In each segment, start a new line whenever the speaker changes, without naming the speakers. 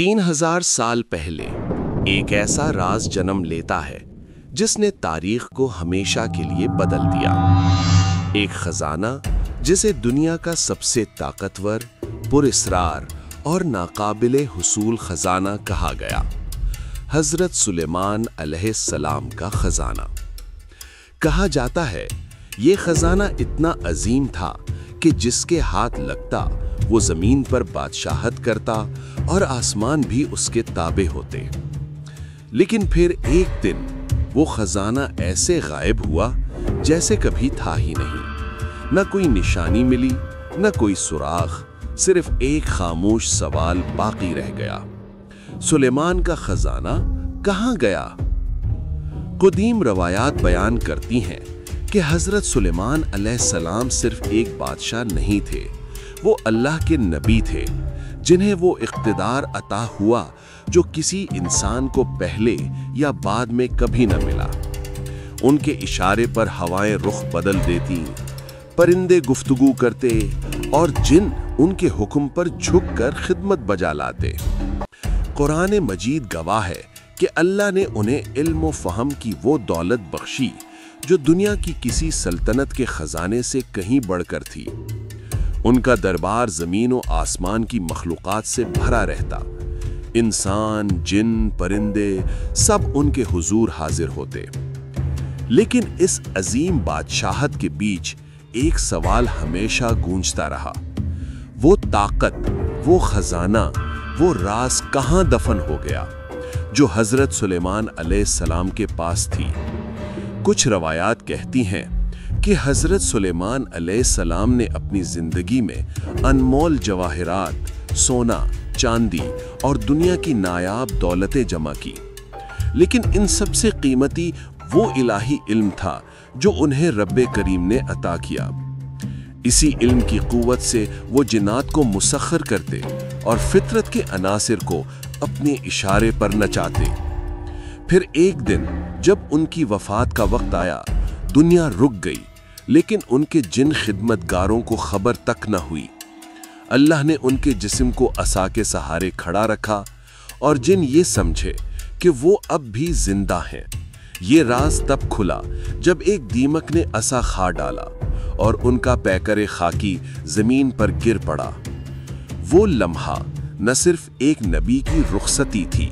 3000 साल पहले एक ऐसा राज जन्म लेता है जिसने तारीख को हमेशा के लिए बदल दिया। एक खजाना जिसे दुनिया का सबसे ताकतवर, पुरअसरार और नाकाबिले हुसूल खजाना कहा गया। हजरत सुलेमान अलैहिस्सलाम का खजाना। कहा जाता है ये खजाना इतना अजीम था कि जिसके हाथ लगता वो जमीन पर बादशाहत करता और आसमान भी उसके ताबे होते। लेकिन फिर एक दिन वो खजाना ऐसे गायब हुआ जैसे कभी था ही नहीं। न कोई निशानी मिली, न कोई सुराग, सिर्फ एक खामोश सवाल बाकी रह गया। सुलेमान का खजाना कहाँ गया? कुदीम रवायात बयान करती हैं कि हजरत सुलेमान अलैहिस्सलाम सिर्फ एक बादशाह नहीं थे, वो अल्लाह के नबी थे जिन्हें वो इख्तिदार अता हुआ जो किसी इंसान को पहले या बाद में कभी न मिला। उनके इशारे पर हवाएं रुख बदल देती, परिंदे गुफ्तगू करते और जिन उनके हुक्म पर झुककर खिदमत बजा लाते। कुरान मजीद गवाह है कि अल्लाह ने उन्हें इल्म व फहम की वो दौलत बख्शी जो दुनिया की किसी सल्तनत के खजाने से कहीं बढ़कर थी। उनका दरबार ज़मीन व आसमान की मखलूक़ात से भरा रहता। इंसान, जिन, परिंदे सब उनके हुजूर हाजिर होते। लेकिन इस अजीम बादशाहत के बीच एक सवाल हमेशा गूंजता रहा। वो ताकत, वो खजाना, वो राज कहाँ दफन हो गया जो हजरत सुलेमान अलैहिस्सलाम के पास थी? कुछ रवायात कहती हैं कि हजरत सुलेमान अलैहिस्सलाम ने अपनी जिंदगी में अनमोल जवाहिरात, सोना, चांदी और दुनिया की नायाब दौलतें जमा की। लेकिन इन सबसे कीमती वो इलाही इल्म था जो उन्हें रब्बे करीम ने अता किया। इसी इल्म की कुव्वत से वो जिन्नात को मुसख्खर करते और फितरत के अनासिर को अपने इशारे पर नचाते। फिर एक दिन जब उनकी वफात का वक्त आया, दुनिया रुक गई, लेकिन उनके जिन खिदमतगारों को खबर तक न हुई। अल्लाह ने उनके जिस्म को असा के सहारे खड़ा रखा और जिन ये समझे कि वो अब भी जिंदा हैं। ये राज तब खुला जब एक दीमक ने असा खा डाला और उनका पैकर खाकी जमीन पर गिर पड़ा। वो लम्हा न सिर्फ एक नबी की रुखसती थी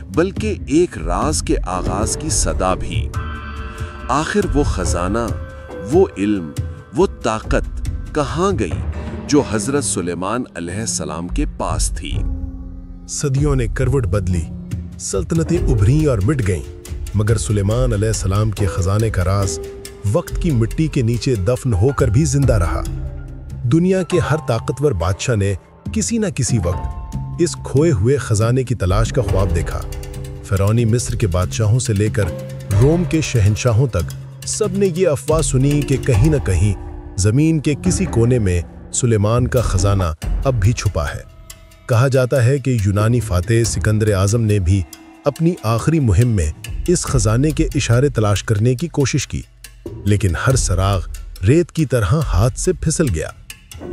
बल्कि एक राज के आगाज की सदा भी। आखिर वो खजाना, वो इल्म, वो ताकत कहाँ गई जो हजरत सुलेमान अलैहिस्सलाम के पास थी?
सदियों ने करवट बदली, सल्तनतें उभरी और मिट गईं, मगर सुलेमान अलैहिस्सलाम के खजाने का राज वक्त की मिट्टी के नीचे दफन होकर भी जिंदा रहा। दुनिया के हर ताकतवर बादशाह ने किसी न किसी वक्त इस खोए हुए खजाने की तलाश का ख्वाब देखा। फिरौनी मिस्र के बादशाहों से लेकर रोम के शहंशाहों तक सबने ये अफवाह सुनी कि कहीं न कहीं जमीन के किसी कोने में सुलेमान का खजाना अब भी छुपा है। कहा जाता है कि यूनानी फातेह सिकंदर आजम ने भी अपनी आखिरी मुहिम में इस खजाने के इशारे तलाश करने की कोशिश की, लेकिन हर सराग रेत की तरह हाथ से फिसल गया।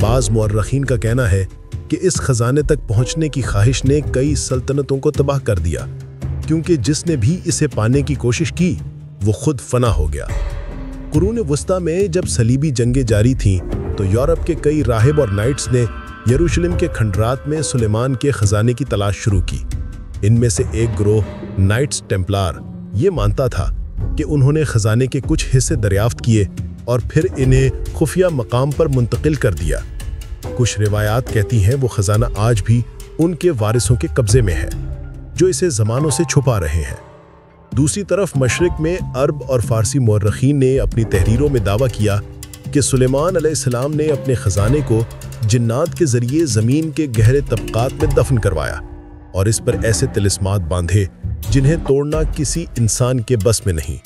बाज़ मुअर्रिखीन का कहना है कि इस खजाने तक पहुंचने की ख्वाहिश ने कई सल्तनतों को तबाह कर दिया, क्योंकि जिसने भी इसे पाने की कोशिश की वो खुद फना हो गया। कुरून वस्ता में जब सलीबी जंगें जारी थीं तो यूरोप के कई राहिब और नाइट्स ने यरूशलेम के खंडरात में सुलेमान के खजाने की तलाश शुरू की। इनमें से एक ग्रोह नाइट्स टेम्पलार ये मानता था कि उन्होंने खजाने के कुछ हिस्से दरियाफ्त किए और फिर इन्हें खुफिया मकाम पर मुंतकिल कर दिया। कुछ रिवायात कहती हैं वो खजाना आज भी उनके वारिसों के कब्जे में है जो इसे ज़मानों से छुपा रहे हैं। दूसरी तरफ मशरिक में अरब और फारसी मुअर्रिखीन ने अपनी तहरीरों में दावा किया कि सुलेमान अलैहिस्सलाम ने अपने खजाने को जिन्नात के जरिए ज़मीन के गहरे तबकात में दफन करवाया और इस पर ऐसे तिलिस्मात बांधे जिन्हें तोड़ना किसी इंसान के बस में नहीं।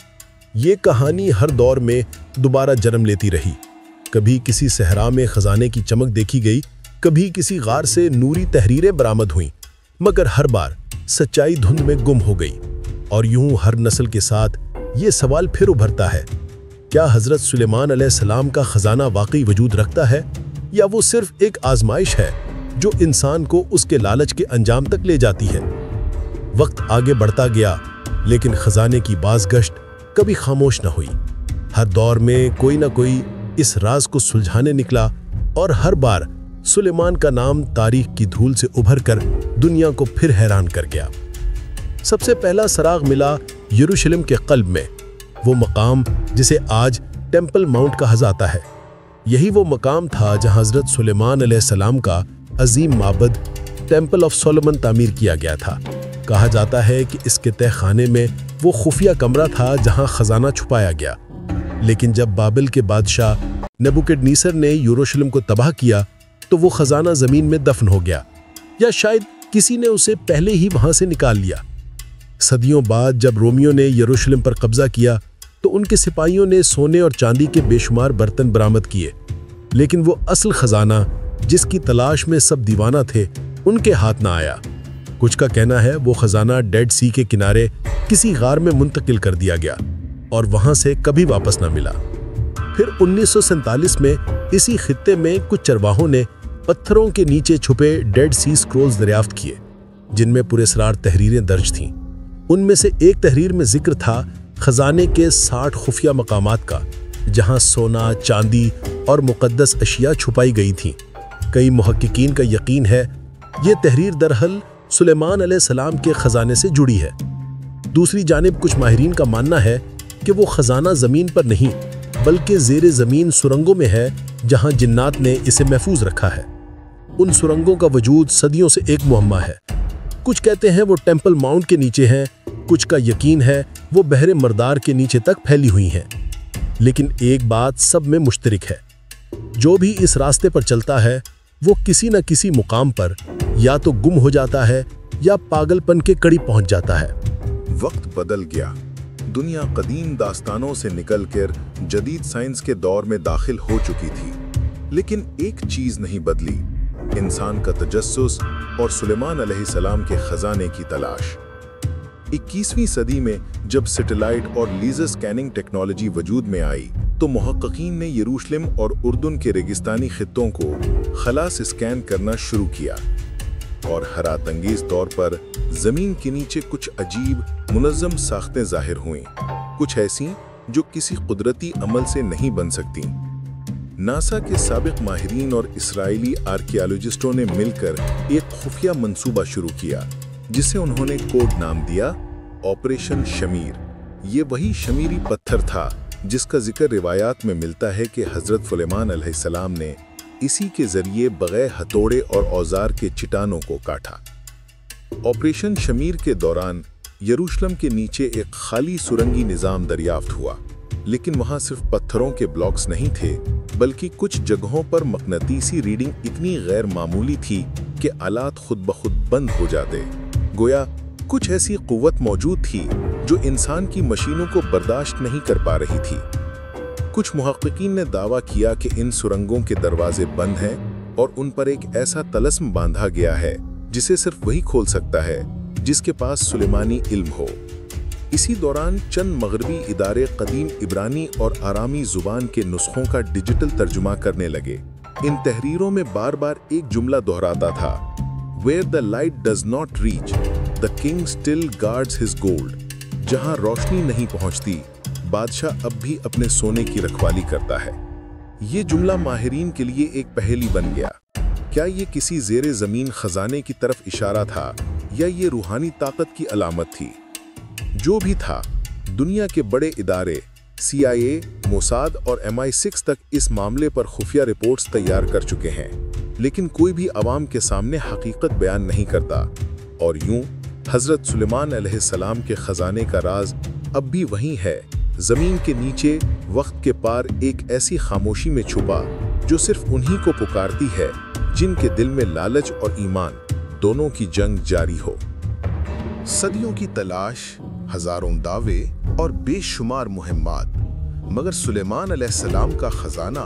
ये कहानी हर दौर में दोबारा जन्म लेती रही। कभी किसी सहरा में खजाने की चमक देखी गई, कभी किसी गार से नूरी तहरीरें बरामद हुईं, मगर हर बार सच्चाई धुंध में गुम हो गई। और यूं हर नस्ल के साथ ये सवाल फिर उभरता है, क्या हजरत सुलेमान अलैहिस्सलाम का खजाना वाकई वजूद रखता है या वो सिर्फ एक आजमाइश है जो इंसान को उसके लालच के अंजाम तक ले जाती है। वक्त आगे बढ़ता गया, लेकिन खजाने की बाज़गश्त कभी खामोश न हुई। हर दौर में कोई ना कोई इस राज को सुलझाने निकला और हर बार सुलेमान का नाम तारीख की धूल से उभर कर दुनिया को फिर हैरान कर गया। सबसे पहला सराग मिला यरूशलेम के क़ल्ब में, वो मकाम जिसे आज टेम्पल माउंट कहा जाता है। यही वो मकाम था जहां हज़रत सुलेमान अलैहिस्सलाम का अजीम माबद टेम्पल ऑफ सोलोमन तामीर किया गया था। कहा जाता है कि इसके तहखाने में वो खुफिया कमरा था जहां खजाना छुपाया गया। लेकिन जब बाबिल के बादशाह नेबुकदनेस्सर ने यरूशलेम को तबाह किया तो वो खजाना ज़मीन में दफन हो गया, या शायद किसी ने उसे पहले ही वहां से निकाल लिया। सदियों बाद जब रोमियों ने यरूशलेम पर कब्जा किया तो उनके सिपाहियों ने सोने और चांदी के बेशुमार बर्तन बरामद किए, लेकिन वो असल खजाना जिसकी तलाश में सब दीवाना थे उनके हाथ ना आया। कुछ का कहना है वो खजाना डेड सी के किनारे किसी गार में मुंतकिल कर दिया गया और वहां से कभी वापस ना मिला। फिर 1947 में इसी खित्ते में कुछ चरवाहों ने पत्थरों के नीचे छुपे डेड सी स्क्रोल्स दरियाफ्त किए, जिनमें पुरस्रार तहरीरें दर्ज थीं। उनमें से एक तहरीर में जिक्र था खजाने के 60 खुफिया मकामात का, जहां सोना, चांदी और मुकद्दस अशिया छुपाई गई थीं। कई मुहक्किकीन का यकीन है ये तहरीर दरअसल सुलेमान अलैहिस्सलाम के खजाने से जुड़ी है। दूसरी जानिब कुछ माहिरीन का मानना है कि वो खजाना ज़मीन पर नहीं बल्कि ज़ेरे ज़मीन सुरंगों में है, जहां जिन्नात ने इसे महफूज रखा है। उन सुरंगों का वजूद सदियों से एक मुअम्मा है। कुछ कहते हैं वो टेम्पल माउंट के नीचे हैं, कुछ का यकीन है वो बहरे मर्दार के नीचे तक फैली हुई हैं। लेकिन एक बात सब में मुश्तरिक है, जो भी इस रास्ते पर चलता है वो किसी न किसी मुकाम पर या तो गुम हो जाता है या पागलपन के कड़ी पहुंच जाता है।
वक्त बदल गया। दुनिया कदीम दास्तानों से निकलकर जदीद साइंस के दौर में दाखिल हो चुकी थी, लेकिन एक चीज नहीं बदली, इंसान का तजस्सुस और सुलेमान अलैहिस्सलाम के खजाने की तलाश। 21वीं सदी में जब सैटेलाइट और लेज़र स्कैनिंग टेक्नोलॉजी वजूद में आई तो मुहक्किकीन ने यरूशलेम और उर्दुन के रेगिस्तानी खित्तों को खला से स्कैन करना शुरू किया और हैरतअंगेज़ तौर पर ज़मीन के नीचे कुछ अजीब मुनज़्ज़म साख्तें ज़ाहिर हुईं, कुछ ऐसी जो किसी कुदरती अमल से नहीं बन सकती। नासा के साबिक माहिरीन और इसराइली आर्कियोलॉजिस्टों ने मिलकर एक खुफिया मंसूबा शुरू किया जिसे उन्होंने कोड नाम दिया ऑपरेशन शमीर। ये वही शमीरी पत्थर था जिसका जिक्र रिवायात में मिलता है कि हज़रत सुलेमान अलैहिस्सलाम ने इसी के जरिए बगैर हथौड़े और औजार के चट्टानों को काटा। ऑपरेशन शमीर के दौरान यरूशलेम के नीचे एक खाली सुरंगी निज़ाम दरियाफ्त हुआ, लेकिन वहां सिर्फ पत्थरों के ब्लॉक्स नहीं थे बल्कि कुछ जगहों पर मकनातीसी रीडिंग इतनी गैर मामूली थी कि आलात खुद ब खुद बंद हो जाते। गोया कुछ ऐसी कुव्वत मौजूद थी जो इंसान की मशीनों को बर्दाश्त नहीं कर पा रही थी। कुछ मुहक्किकीन ने दावा किया कि इन सुरंगों के दरवाजे बंद हैं और उन पर एक ऐसा तलस्म बांधा गया है जिसे सिर्फ वही खोल सकता है जिसके पास सुलेमानी इल्म हो। इसी दौरान चंद मगरबी इदारे कदीम इब्रानी और आरामी जुबान के नुस्खों का डिजिटल तर्जुमा करने लगे। इन तहरीरों में बार बार एक जुमला दोहराता था, Where the light does not reach, the king still guards his gold। जहां रोशनी नहीं पहुंचती, बादशाह अब भी अपने सोने की रखवाली करता है। ये जुमला माहिरीन के लिए एक पहेली बन गया। क्या ये किसी ज़ेरे ज़मीन खजाने की तरफ इशारा था या ये रूहानी ताकत की अलामत थी? जो भी था, दुनिया के बड़े इदारे CIA, मोसाद और MI6 तक इस मामले पर खुफिया रिपोर्ट्स तैयार कर चुके हैं, लेकिन कोई भी आवाम के सामने हकीकत बयान नहीं करता। और यूं हज़रत सुलेमान अलैहिस्सलाम के खजाने का राज अब भी वहीं है, ज़मीन के नीचे, वक्त के पार, एक ऐसी खामोशी में छुपा जो सिर्फ उन्हीं को पुकारती है जिनके दिल में लालच और ईमान दोनों की जंग जारी हो।
सदियों की तलाश, हजारों दावे और बेशुमार मुहिम्मात, मगर सुलेमान अलैहिस्सलाम का खजाना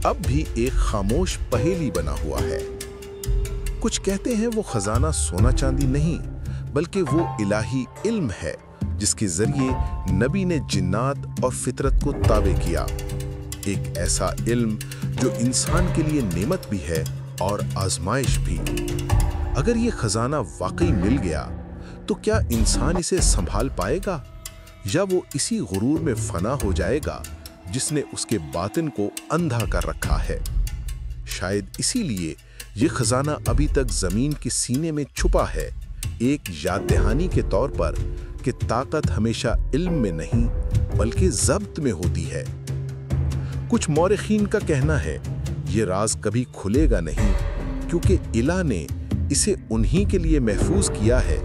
अब भी एक खामोश पहेली बना हुआ है। कुछ कहते हैं वो खजाना सोना चांदी नहीं बल्कि वो इलाही इल्म है जिसके जरिए नबी ने जिन्नात और फितरत को ताबे किया। एक ऐसा इल्म जो इंसान के लिए नेमत भी है اور आजमाइश भी। अगर ये खजाना वाकई मिल गया तो क्या इंसान इसे संभाल पाएगा या वो इसी गुरूर में फना हो जाएगा जिसने उसके बातिन को अंधा कर रखा है। शायद इसीलिए ये खजाना अभी तक जमीन के सीने में छुपा है, एक याद दहानी के तौर पर कि ताकत हमेशा इल्म में नहीं बल्कि ज़ब्त में होती है। कुछ मौरखीन का कहना है ये राज कभी खुलेगा नहीं क्योंकि इला ने इसे उन्हीं के लिए महफूज किया है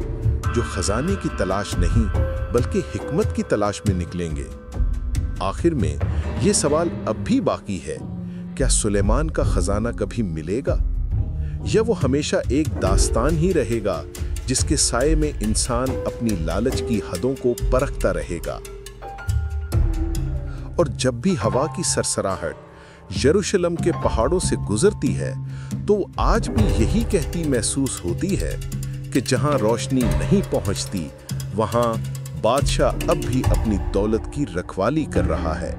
जो खजाने की तलाश नहीं बल्कि हिकमत की तलाश में निकलेंगे। आखिर में ये सवाल अब भी बाकी है, क्या सुलेमान का खजाना कभी मिलेगा या वो हमेशा एक दास्तान ही रहेगा जिसके साये में इंसान अपनी लालच की हदों को परखता रहेगा। और जब भी हवा की सरसराहट यरूशलेम के पहाड़ों से गुजरती है तो आज भी यही कहती महसूस होती है कि जहां रोशनी नहीं पहुंचती वहां बादशाह अब भी अपनी दौलत की रखवाली कर रहा है।